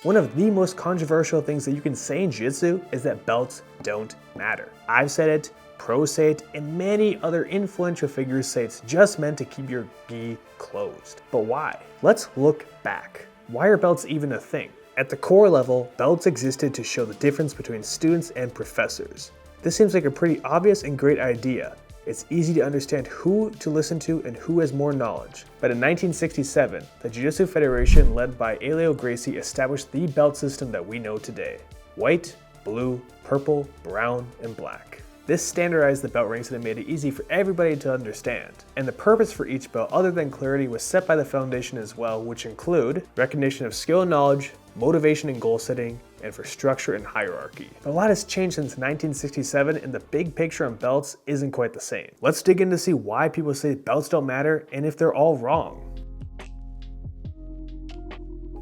One of the most controversial things that you can say in Jiu-Jitsu is that belts don't matter. I've said it, pros say it, and many other influential figures say it's just meant to keep your gi closed. But why? Let's look back. Why are belts even a thing? At the core level, belts existed to show the difference between students and professors. This seems like a pretty obvious and great idea. It's easy to understand who to listen to and who has more knowledge. But in 1967, the Jiu-Jitsu Federation led by Elio Gracie established the belt system that we know today. White, blue, purple, brown, and black. This standardized the belt ranks and it made it easy for everybody to understand. And the purpose for each belt, other than clarity, was set by the foundation as well, which include recognition of skill and knowledge, motivation and goal setting, and for structure and hierarchy. But a lot has changed since 1967 and the big picture on belts isn't quite the same. Let's dig in to see why people say belts don't matter and if they're all wrong.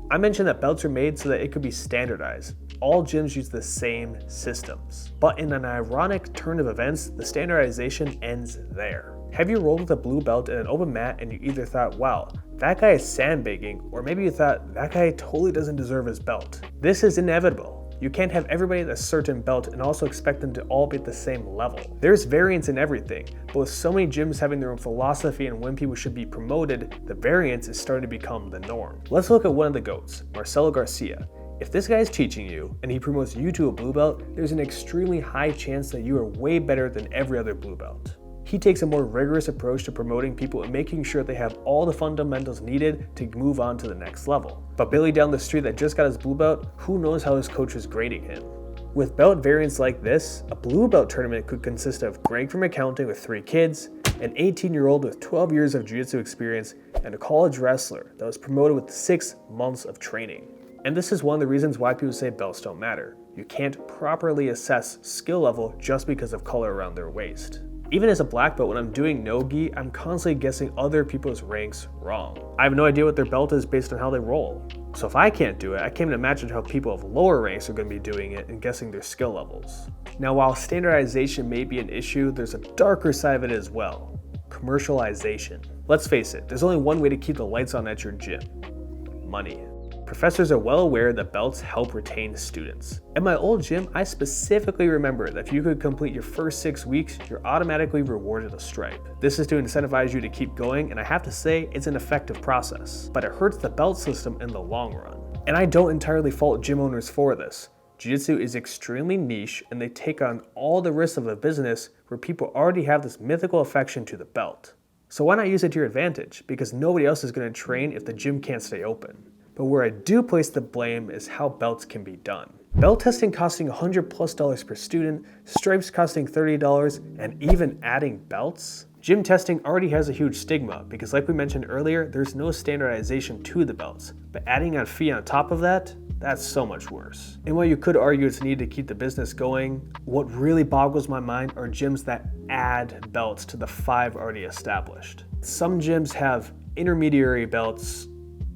I mentioned that belts are made so that it could be standardized. All gyms use the same systems. But in an ironic turn of events, the standardization ends there. Have you rolled with a blue belt in an open mat and you either thought, wow, that guy is sandbagging, or maybe you thought, that guy totally doesn't deserve his belt. This is inevitable. You can't have everybody at a certain belt and also expect them to all be at the same level. There's variance in everything, but with so many gyms having their own philosophy and when people should be promoted, the variance is starting to become the norm. Let's look at one of the GOATs, Marcelo Garcia. If this guy is teaching you and he promotes you to a blue belt, there's an extremely high chance that you are way better than every other blue belt. He takes a more rigorous approach to promoting people and making sure they have all the fundamentals needed to move on to the next level. But Billy down the street that just got his blue belt, who knows how his coach is grading him? With belt variants like this, a blue belt tournament could consist of Greg from accounting with 3 kids, an 18-year-old with 12 years of jiu-jitsu experience, and a college wrestler that was promoted with 6 months of training. And this is one of the reasons why people say belts don't matter. You can't properly assess skill level just because of color around their waist. Even as a black belt, when I'm doing no-gi, I'm constantly guessing other people's ranks wrong. I have no idea what their belt is based on how they roll. So if I can't do it, I can't even imagine how people of lower ranks are going to be doing it and guessing their skill levels. Now, while standardization may be an issue, there's a darker side of it as well. Commercialization. Let's face it, there's only one way to keep the lights on at your gym. Money. Professors are well aware that belts help retain students. At my old gym, I specifically remember that if you could complete your first 6 weeks, you're automatically rewarded a stripe. This is to incentivize you to keep going, and I have to say, it's an effective process, but it hurts the belt system in the long run. And I don't entirely fault gym owners for this. Jiu-Jitsu is extremely niche, and they take on all the risks of a business where people already have this mythical affection to the belt. So why not use it to your advantage? Because nobody else is going to train if the gym can't stay open. But where I do place the blame is how belts can be done. Belt testing costing $100+ per student, stripes costing $30, and even adding belts? Gym testing already has a huge stigma because like we mentioned earlier, there's no standardization to the belts. But adding a fee on top of that, that's so much worse. And while you could argue it's needed to keep the business going, what really boggles my mind are gyms that add belts to the 5 already established. Some gyms have intermediary belts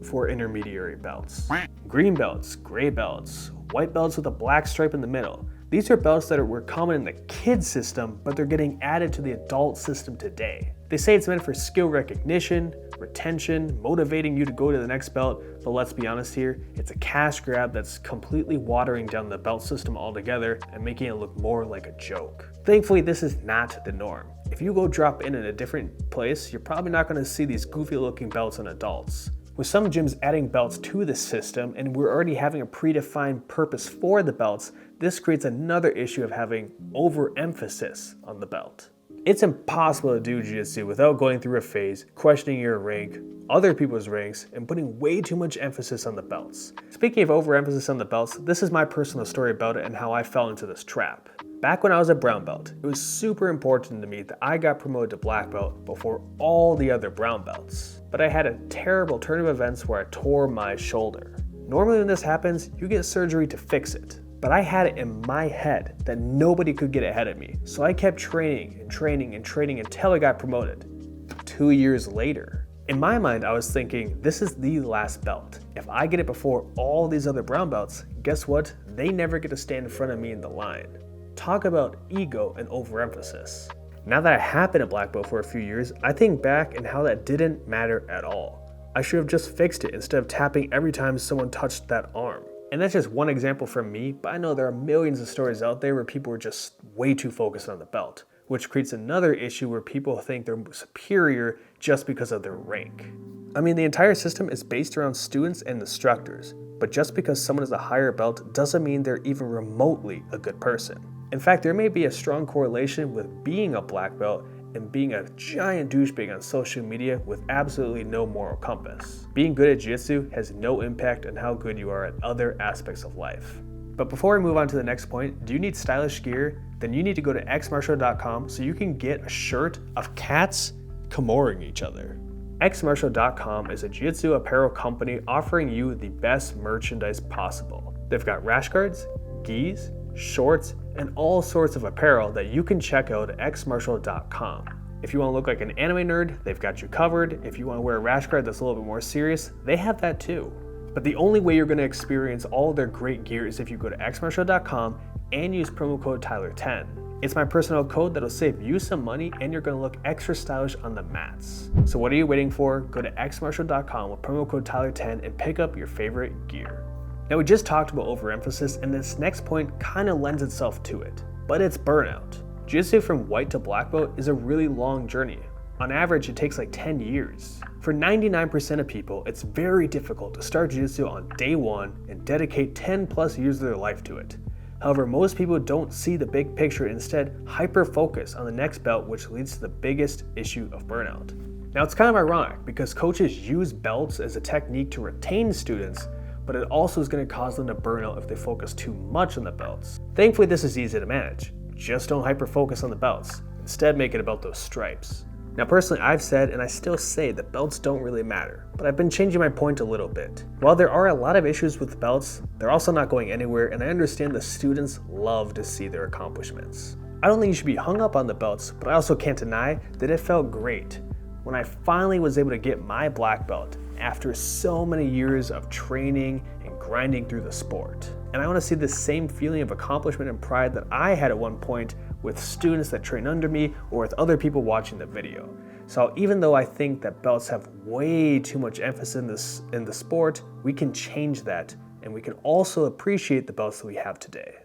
for intermediary belts. Green belts, gray belts, white belts with a black stripe in the middle. These are belts that were common in the kids system, but they're getting added to the adult system today. They say it's meant for skill recognition, retention, motivating you to go to the next belt, but let's be honest here, it's a cash grab that's completely watering down the belt system altogether and making it look more like a joke. Thankfully, this is not the norm. If you go drop in a different place, you're probably not going to see these goofy looking belts on adults. With some gyms adding belts to the system and we're already having a predefined purpose for the belts, this creates another issue of having overemphasis on the belt. It's impossible to do jiu-jitsu without going through a phase, questioning your rank, other people's ranks, and putting way too much emphasis on the belts. Speaking of overemphasis on the belts, this is my personal story about it and how I fell into this trap. Back when I was a brown belt, it was super important to me that I got promoted to black belt before all the other brown belts. But I had a terrible turn of events where I tore my shoulder. Normally when this happens, you get surgery to fix it. But I had it in my head that nobody could get ahead of me. So I kept training and training and training until I got promoted. 2 years later. In my mind, I was thinking, this is the last belt. If I get it before all these other brown belts, guess what? They never get to stand in front of me in the line. Talk about ego and overemphasis. Now that I have been a black belt for a few years, I think back and how that didn't matter at all. I should have just fixed it instead of tapping every time someone touched that arm. And that's just one example from me, but I know there are millions of stories out there where people are just way too focused on the belt, which creates another issue where people think they're superior just because of their rank. I mean, the entire system is based around students and instructors, but just because someone is a higher belt doesn't mean they're even remotely a good person. In fact, there may be a strong correlation with being a black belt and being a giant douchebag on social media with absolutely no moral compass. Being good at Jiu-Jitsu has no impact on how good you are at other aspects of life. But before we move on to the next point, do you need stylish gear? Then you need to go to Xmartial.com so you can get a shirt of cats Kimoring each other. Xmartial.com is a Jiu-Jitsu apparel company offering you the best merchandise possible. They've got rash guards, gis, shorts, and all sorts of apparel that you can check out at Xmartial.com. If you want to look like an anime nerd, they've got you covered. If you want to wear a rash guard that's a little bit more serious, they have that too. But the only way you're going to experience all of their great gear is if you go to Xmartial.com and use promo code Tyler10. It's my personal code that'll save you some money and you're going to look extra stylish on the mats. So what are you waiting for? Go to Xmartial.com with promo code Tyler10 and pick up your favorite gear. Now we just talked about overemphasis, and this next point kind of lends itself to it, but it's burnout. Jiu-Jitsu from white to black belt is a really long journey. On average, it takes like 10 years. For 99% of people, it's very difficult to start Jiu-Jitsu on day one and dedicate 10 plus years of their life to it. However, most people don't see the big picture and instead hyper-focus on the next belt, which leads to the biggest issue of burnout. Now it's kind of ironic because coaches use belts as a technique to retain students, but it also is going to cause them to burn out if they focus too much on the belts. Thankfully, this is easy to manage. Just don't hyper-focus on the belts. Instead, make it about those stripes. Now personally, I've said, and I still say, that belts don't really matter, but I've been changing my point a little bit. While there are a lot of issues with belts, they're also not going anywhere, and I understand the students love to see their accomplishments. I don't think you should be hung up on the belts, but I also can't deny that it felt great when I finally was able to get my black belt after so many years of training and grinding through the sport. And I want to see the same feeling of accomplishment and pride that I had at one point with students that train under me or with other people watching the video. So even though I think that belts have way too much emphasis in the sport, we can change that, and we can also appreciate the belts that we have today.